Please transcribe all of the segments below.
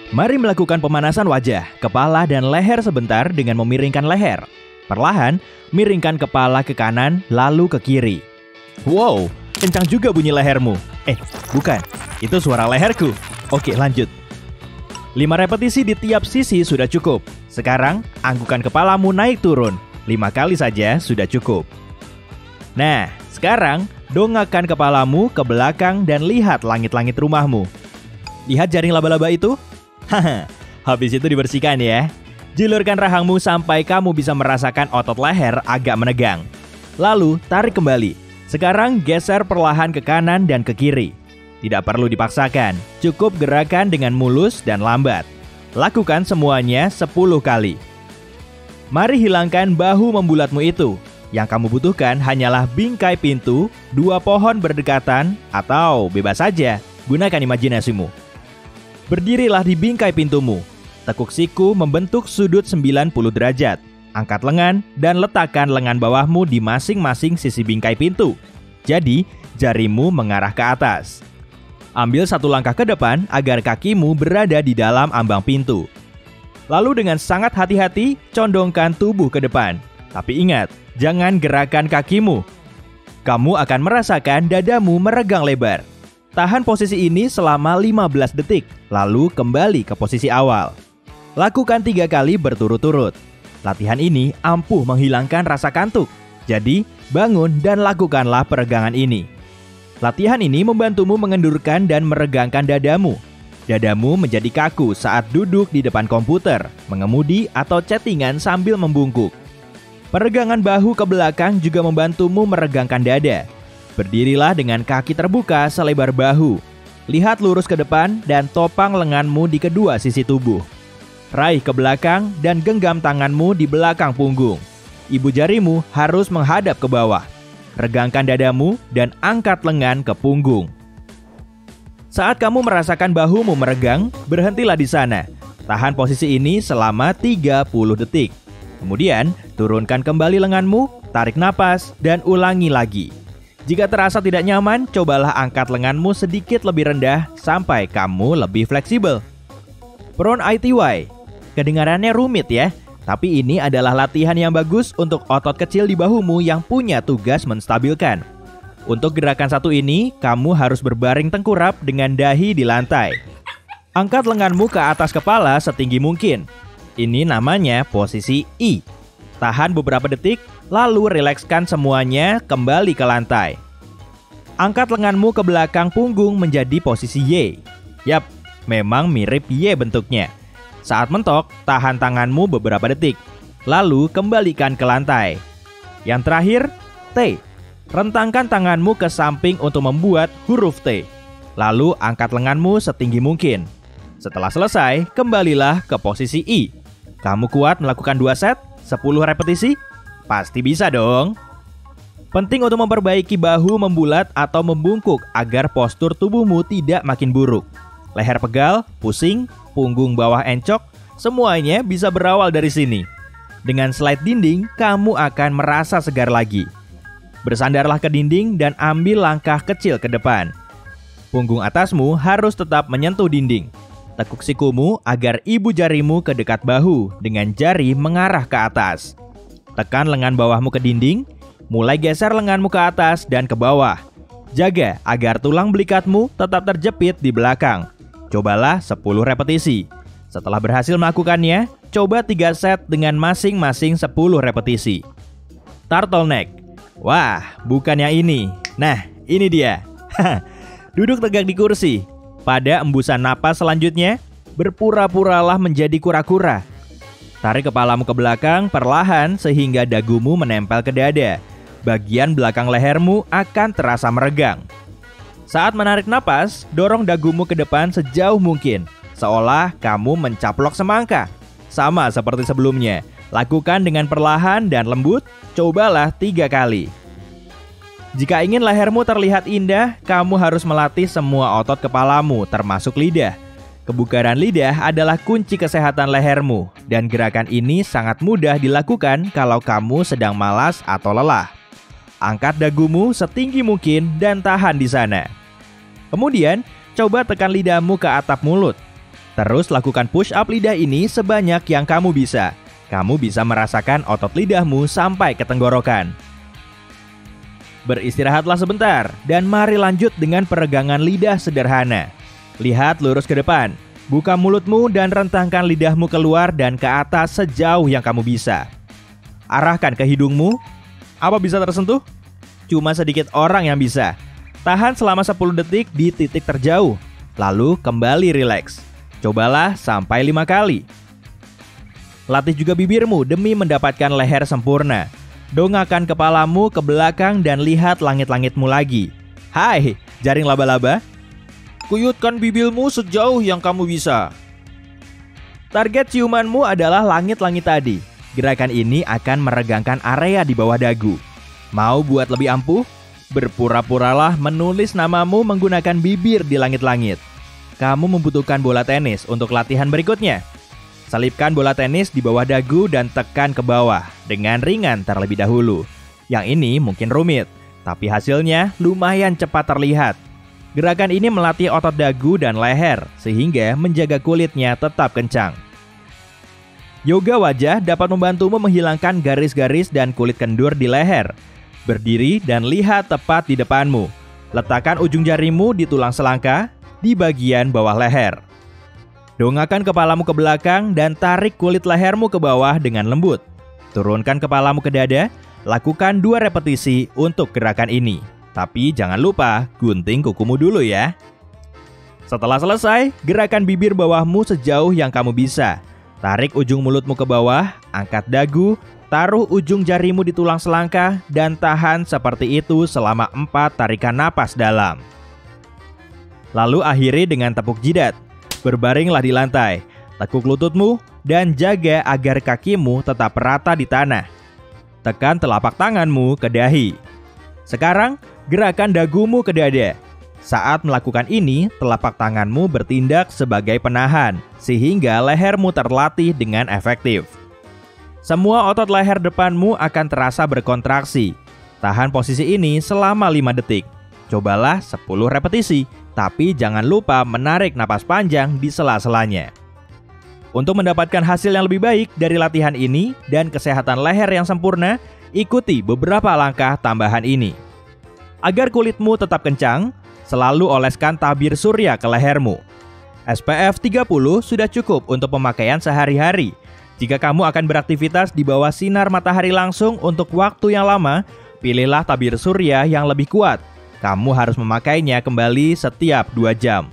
Mari melakukan pemanasan wajah, kepala, dan leher sebentar dengan memiringkan leher. Perlahan, miringkan kepala ke kanan, lalu ke kiri. Wow, kencang juga bunyi lehermu. Bukan, itu suara leherku. Oke, lanjut. 5 repetisi di tiap sisi sudah cukup. Sekarang, anggukan kepalamu naik turun. 5 kali saja sudah cukup. Nah, sekarang dongakkan kepalamu ke belakang dan lihat langit-langit rumahmu. Lihat jaring laba-laba itu? Haha, habis itu dibersihkan ya. Julurkan rahangmu sampai kamu bisa merasakan otot leher agak menegang. Lalu, tarik kembali. Sekarang geser perlahan ke kanan dan ke kiri. Tidak perlu dipaksakan, cukup gerakan dengan mulus dan lambat. Lakukan semuanya 10 kali. Mari hilangkan bahu membulatmu itu. Yang kamu butuhkan hanyalah bingkai pintu, 2 pohon berdekatan, atau bebas saja, gunakan imajinasimu. Berdirilah di bingkai pintumu. Tekuk siku membentuk sudut 90 derajat. Angkat lengan dan letakkan lengan bawahmu di masing-masing sisi bingkai pintu. Jadi, jarimu mengarah ke atas. Ambil 1 langkah ke depan agar kakimu berada di dalam ambang pintu. Lalu dengan sangat hati-hati, condongkan tubuh ke depan. Tapi ingat, jangan gerakan kakimu. Kamu akan merasakan dadamu meregang lebar. Tahan posisi ini selama 15 detik, lalu kembali ke posisi awal. Lakukan 3 kali berturut-turut. Latihan ini ampuh menghilangkan rasa kantuk. Jadi, bangun dan lakukanlah peregangan ini. Latihan ini membantumu mengendurkan dan meregangkan dadamu. Dadamu menjadi kaku saat duduk di depan komputer, mengemudi, atau chattingan sambil membungkuk. Peregangan bahu ke belakang juga membantumu meregangkan dada. Berdirilah dengan kaki terbuka selebar bahu. Lihat lurus ke depan dan topang lenganmu di kedua sisi tubuh. Raih ke belakang dan genggam tanganmu di belakang punggung. Ibu jarimu harus menghadap ke bawah. Regangkan dadamu dan angkat lengan ke punggung. Saat kamu merasakan bahumu meregang, berhentilah di sana. Tahan posisi ini selama 30 detik. Kemudian, turunkan kembali lenganmu, tarik napas, dan ulangi lagi. Jika terasa tidak nyaman, cobalah angkat lenganmu sedikit lebih rendah sampai kamu lebih fleksibel. Prone ITY. Kedengarannya rumit ya, tapi ini adalah latihan yang bagus untuk otot kecil di bahumu yang punya tugas menstabilkan. Untuk gerakan satu ini, kamu harus berbaring tengkurap dengan dahi di lantai. Angkat lenganmu ke atas kepala setinggi mungkin. Ini namanya posisi I. Tahan beberapa detik, lalu rilekskan semuanya kembali ke lantai. Angkat lenganmu ke belakang punggung menjadi posisi Y. Yap, memang mirip Y bentuknya. Saat mentok, tahan tanganmu beberapa detik. Lalu kembalikan ke lantai. Yang terakhir, T. Rentangkan tanganmu ke samping untuk membuat huruf T. Lalu angkat lenganmu setinggi mungkin. Setelah selesai, kembalilah ke posisi I. Kamu kuat melakukan 2 set, 10 repetisi? Pasti bisa dong. Penting untuk memperbaiki bahu membulat atau membungkuk agar postur tubuhmu tidak makin buruk. Leher pegal, pusing, punggung bawah encok, semuanya bisa berawal dari sini. Dengan slide dinding, kamu akan merasa segar lagi. Bersandarlah ke dinding dan ambil langkah kecil ke depan. Punggung atasmu harus tetap menyentuh dinding. Tekuk sikumu agar ibu jarimu ke dekat bahu dengan jari mengarah ke atas. Tekan lengan bawahmu ke dinding, mulai geser lenganmu ke atas dan ke bawah. Jaga agar tulang belikatmu tetap terjepit di belakang. Cobalah 10 repetisi. Setelah berhasil melakukannya, coba 3 set dengan masing-masing 10 repetisi. Turtleneck. Wah, bukan yang ini. Nah, ini dia. Duduk tegak di kursi. Pada embusan napas selanjutnya, berpura-puralah menjadi kura-kura. Tarik kepalamu ke belakang perlahan sehingga dagumu menempel ke dada. Bagian belakang lehermu akan terasa meregang. Saat menarik napas, dorong dagumu ke depan sejauh mungkin, seolah kamu mencaplok semangka. Sama seperti sebelumnya, lakukan dengan perlahan dan lembut, cobalah 3 kali. Jika ingin lehermu terlihat indah, kamu harus melatih semua otot kepalamu, termasuk lidah. Kebugaran lidah adalah kunci kesehatan lehermu, dan gerakan ini sangat mudah dilakukan kalau kamu sedang malas atau lelah. Angkat dagumu setinggi mungkin dan tahan di sana. Kemudian, coba tekan lidahmu ke atap mulut. Terus lakukan push up lidah ini sebanyak yang kamu bisa. Kamu bisa merasakan otot lidahmu sampai ke tenggorokan. Beristirahatlah sebentar dan mari lanjut dengan peregangan lidah sederhana. Lihat lurus ke depan, buka mulutmu dan rentangkan lidahmu keluar dan ke atas sejauh yang kamu bisa. Arahkan ke hidungmu. Apa bisa tersentuh? Cuma sedikit orang yang bisa. Tahan selama 10 detik di titik terjauh, lalu kembali rileks. Cobalah sampai 5 kali. Latih juga bibirmu demi mendapatkan leher sempurna. Dongakkan kepalamu ke belakang dan lihat langit-langitmu lagi. Hai, jaring laba-laba. Kuyutkan bibirmu sejauh yang kamu bisa. Target ciumanmu adalah langit-langit tadi. Gerakan ini akan meregangkan area di bawah dagu. Mau buat lebih ampuh? Berpura-puralah menulis namamu menggunakan bibir di langit-langit. Kamu membutuhkan bola tenis untuk latihan berikutnya. Selipkan bola tenis di bawah dagu dan tekan ke bawah dengan ringan terlebih dahulu. Yang ini mungkin rumit, tapi hasilnya lumayan cepat terlihat. Gerakan ini melatih otot dagu dan leher sehingga menjaga kulitnya tetap kencang. Yoga wajah dapat membantumu menghilangkan garis-garis dan kulit kendur di leher. Berdiri dan lihat tepat di depanmu. Letakkan ujung jarimu di tulang selangka di bagian bawah leher. Dongakkan kepalamu ke belakang dan tarik kulit lehermu ke bawah dengan lembut. Turunkan kepalamu ke dada, lakukan 2 repetisi untuk gerakan ini. Tapi jangan lupa gunting kukumu dulu ya. Setelah selesai, gerakan bibir bawahmu sejauh yang kamu bisa. Tarik ujung mulutmu ke bawah, angkat dagu, taruh ujung jarimu di tulang selangka, dan tahan seperti itu selama 4 tarikan napas dalam. Lalu akhiri dengan tepuk jidat. Berbaringlah di lantai, tekuk lututmu, dan jaga agar kakimu tetap rata di tanah. Tekan telapak tanganmu ke dahi. Sekarang, gerakan dagumu ke dada. Saat melakukan ini, telapak tanganmu bertindak sebagai penahan, sehingga lehermu terlatih dengan efektif. Semua otot leher depanmu akan terasa berkontraksi. Tahan posisi ini selama 5 detik. Cobalah 10 repetisi, tapi jangan lupa menarik napas panjang di sela-selanya. Untuk mendapatkan hasil yang lebih baik dari latihan ini dan kesehatan leher yang sempurna, ikuti beberapa langkah tambahan ini. Agar kulitmu tetap kencang, selalu oleskan tabir surya ke lehermu. SPF 30 sudah cukup untuk pemakaian sehari-hari. Jika kamu akan beraktivitas di bawah sinar matahari langsung untuk waktu yang lama, pilihlah tabir surya yang lebih kuat. Kamu harus memakainya kembali setiap 2 jam.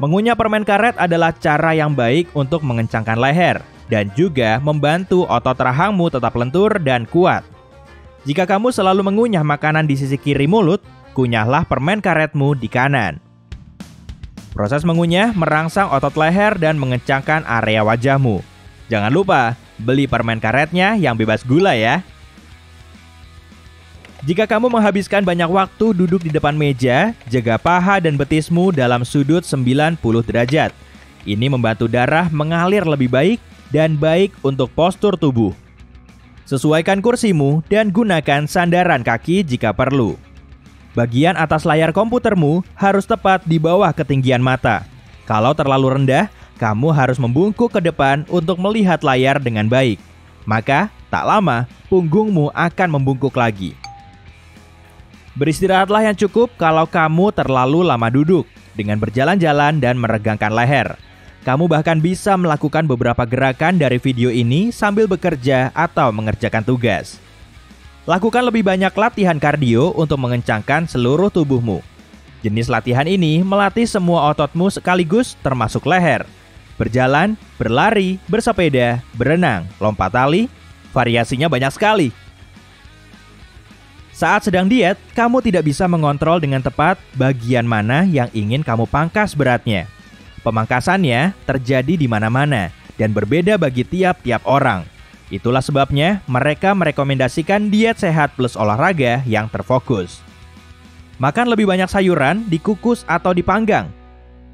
Mengunyah permen karet adalah cara yang baik untuk mengencangkan leher dan juga membantu otot rahangmu tetap lentur dan kuat. Jika kamu selalu mengunyah makanan di sisi kiri mulut, kunyahlah permen karetmu di kanan. Proses mengunyah merangsang otot leher dan mengencangkan area wajahmu. Jangan lupa beli permen karetnya yang bebas gula ya. Jika kamu menghabiskan banyak waktu duduk di depan meja, jaga paha dan betismu dalam sudut 90 derajat. Ini membantu darah mengalir lebih baik dan baik untuk postur tubuh. Sesuaikan kursimu dan gunakan sandaran kaki jika perlu. Bagian atas layar komputermu harus tepat di bawah ketinggian mata. Kalau terlalu rendah, kamu harus membungkuk ke depan untuk melihat layar dengan baik. Maka, tak lama, punggungmu akan membungkuk lagi. Beristirahatlah yang cukup kalau kamu terlalu lama duduk dengan berjalan-jalan dan meregangkan leher. Kamu bahkan bisa melakukan beberapa gerakan dari video ini sambil bekerja atau mengerjakan tugas. Lakukan lebih banyak latihan kardio untuk mengencangkan seluruh tubuhmu. Jenis latihan ini melatih semua ototmu sekaligus termasuk leher. Berjalan, berlari, bersepeda, berenang, lompat tali, variasinya banyak sekali. Saat sedang diet, kamu tidak bisa mengontrol dengan tepat bagian mana yang ingin kamu pangkas beratnya. Pemangkasannya terjadi di mana-mana dan berbeda bagi tiap-tiap orang. Itulah sebabnya mereka merekomendasikan diet sehat plus olahraga yang terfokus. Makan lebih banyak sayuran, dikukus atau dipanggang.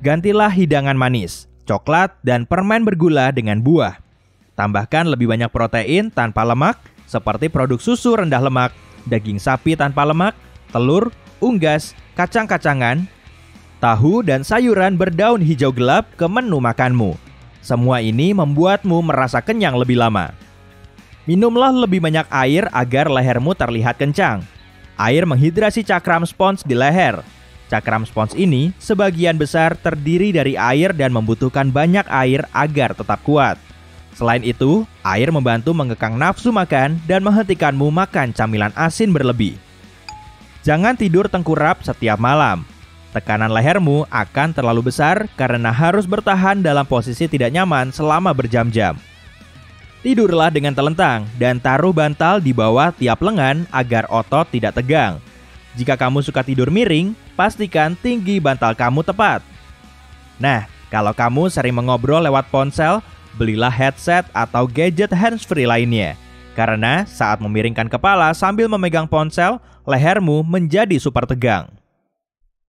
Gantilah hidangan manis, coklat, dan permen bergula dengan buah. Tambahkan lebih banyak protein tanpa lemak seperti produk susu rendah lemak, daging sapi tanpa lemak, telur, unggas, kacang-kacangan. tahu dan sayuran berdaun hijau gelap ke menu makanmu. Semua ini membuatmu merasa kenyang lebih lama. Minumlah lebih banyak air agar lehermu terlihat kencang. Air menghidrasi cakram spons di leher. Cakram spons ini sebagian besar terdiri dari air dan membutuhkan banyak air agar tetap kuat. Selain itu, air membantu mengekang nafsu makan dan menghentikanmu makan camilan asin berlebih. Jangan tidur tengkurap setiap malam. Tekanan lehermu akan terlalu besar karena harus bertahan dalam posisi tidak nyaman selama berjam-jam. Tidurlah dengan telentang dan taruh bantal di bawah tiap lengan agar otot tidak tegang. Jika kamu suka tidur miring, pastikan tinggi bantal kamu tepat. Nah, kalau kamu sering mengobrol lewat ponsel, belilah headset atau gadget handsfree lainnya. Karena saat memiringkan kepala sambil memegang ponsel, lehermu menjadi super tegang.